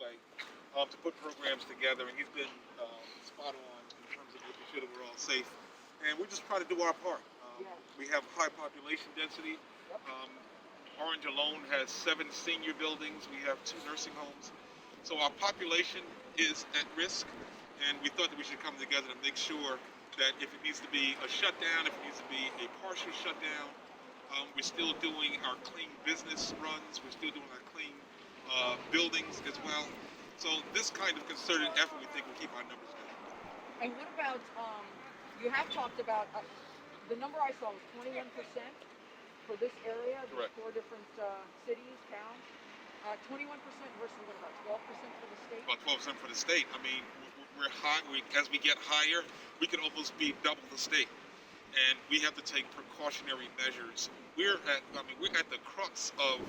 way to put programs together, and he's been spot on in terms of making sure that we're all safe. And we're just trying to do our part. We have high population density. Um, Orange alone has 7 senior buildings. We have 2 nursing homes. So our population is at risk, and we thought that we should come together to make sure that if it needs to be a shutdown, if it needs to be a partial shutdown, we're still doing our clean business runs. We're still doing our clean buildings as well. So this kind of concerted effort, we think, will keep our numbers down. And what about, you have talked about, the number I saw was 21% for this area, these Correct. 4 different cities, towns. 21% versus what, about 12% for the state? About 12% for the state. I mean, we're high. As we get higher, we can almost be double the state, and we have to take precautionary measures. We're at the crux of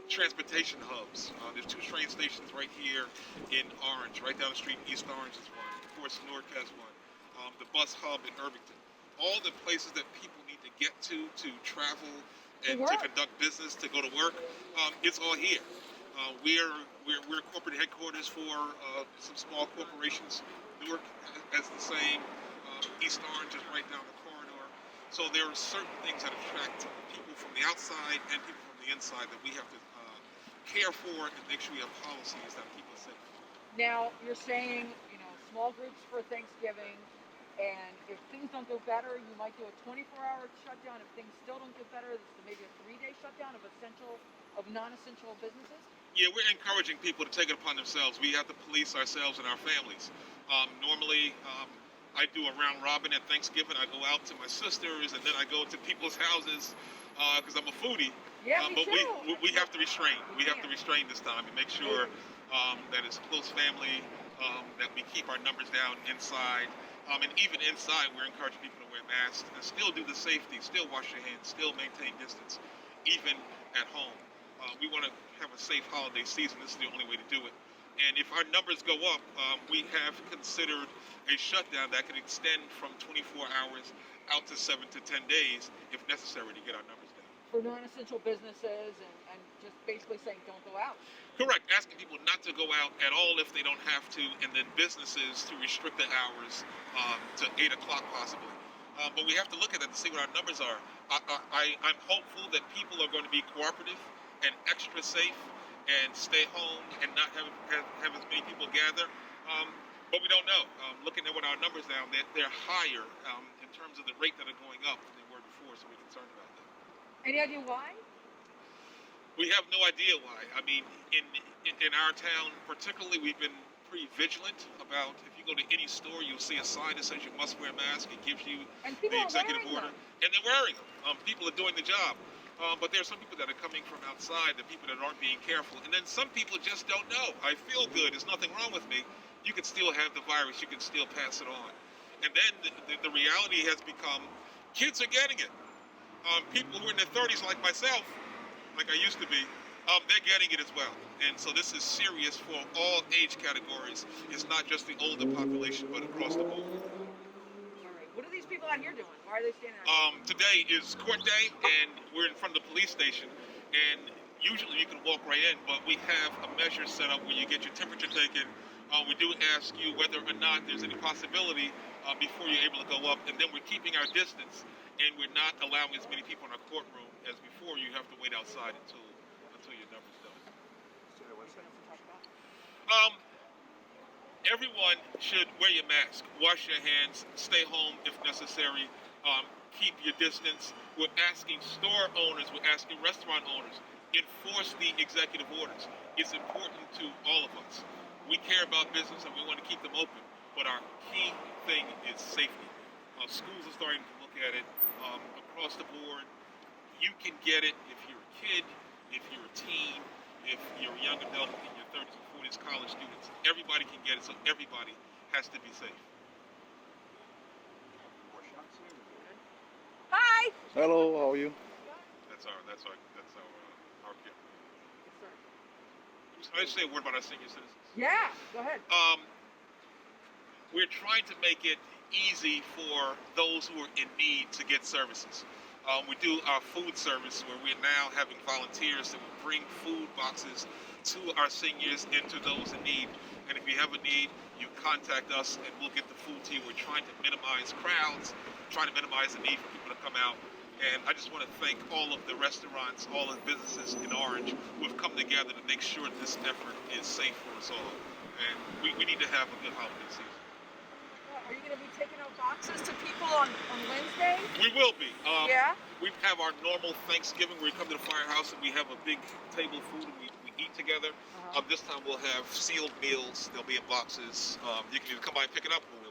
transportation hubs. There's 2 train stations right here in Orange, right down the street. East Orange is one. Of course, Newark has one. The bus hub in Irvington. All the places that people need to get to travel and to conduct business, to go to work. It's all here. We're corporate headquarters for some small corporations. Newark has the same. East Orange is right down the corridor. So there are certain things that attract people from the outside and people from the inside that we have to care for and make sure we have policies that keep us safe. Now, you're saying, small groups for Thanksgiving, and if things don't go better, you might do a 24-hour shutdown. If things still don't get better, maybe a 3-day shutdown of non-essential businesses? Yeah, we're encouraging people to take it upon themselves. We have to police ourselves and our families. Normally, I do a round robin at Thanksgiving. I go out to my sisters, and then I go to people's houses because I'm a foodie. Yeah, but we have to restrain. We have to restrain this time and make sure that it's close family, that we keep our numbers down inside. And even inside, we're encouraging people to wear masks and still do the safety, still wash your hands, still maintain distance, even at home. We want to have a safe holiday season. This is the only way to do it. And if our numbers go up, we have considered a shutdown that can extend from 24 hours out to 7 to 10 days if necessary to get our numbers down. For non-essential businesses and just basically saying don't go out. Correct. Asking people not to go out at all if they don't have to, and then businesses to restrict the hours to 8 o'clock possibly. But we have to look at that to see what our numbers are. I'm hopeful that people are going to be cooperative and extra safe and stay home and not have as many people gather. But we don't know. Looking at what our numbers now, they're higher in terms of the rate that are going up than they were before, so we're concerned about that. Any idea why? We have no idea why. I mean, in our town particularly, we've been pretty vigilant about, if you go to any store, you'll see a sign that says you must wear a mask. It gives you the executive order. And they're wearing them. People are doing the job. But there are some people that are coming from outside, the people that aren't being careful. And then some people just don't know. I feel good. There's nothing wrong with me. You can still have the virus. You can still pass it on. And then the reality has become, kids are getting it. People who are in their 30s like myself, like I used to be, they're getting it as well. And so this is serious for all age categories. It's not just the older population, but across the board. All right. What are these people out here doing? Why are they standing out? Today is court day, and we're in front of the police station. And usually you can walk right in, but we have a measure set up where you get your temperature taken. We do ask you whether or not there's any possibility before you're able to go up. And then we're keeping our distance, and we're not allowing as many people in our courtroom as before. You have to wait outside until your number's done. Everyone should wear your mask, wash your hands, stay home if necessary, keep your distance. We're asking store owners, we're asking restaurant owners, enforce the executive orders. It's important to all of us. We care about business and we want to keep them open, but our key thing is safety. Schools are starting to look at it across the board. You can get it if you're a kid, if you're a teen, if you're a young adult in your 30s and 40s, college students. Everybody can get it, so everybody has to be safe. Hi. Hello, how are you? That's our kid. Yes, sir. Can I just say a word about our senior citizens? Yeah, go ahead. We're trying to make it easy for those who are in need to get services. We do our food service where we're now having volunteers that will bring food boxes to our seniors and to those in need. And if you have a need, you contact us and we'll get the food to you. We're trying to minimize crowds, trying to minimize the need for people to come out. And I just want to thank all of the restaurants, all of the businesses in Orange who have come together to make sure that this effort is safe for us all. And we need to have a good holiday season. Are you going to be taking out boxes to people on Wednesday? We will be. Yeah? We have our normal Thanksgiving where we come to the firehouse and we have a big table of food and we eat together. Uh-huh. This time we'll have sealed meals. They'll be in boxes. You can either come by and pick it up or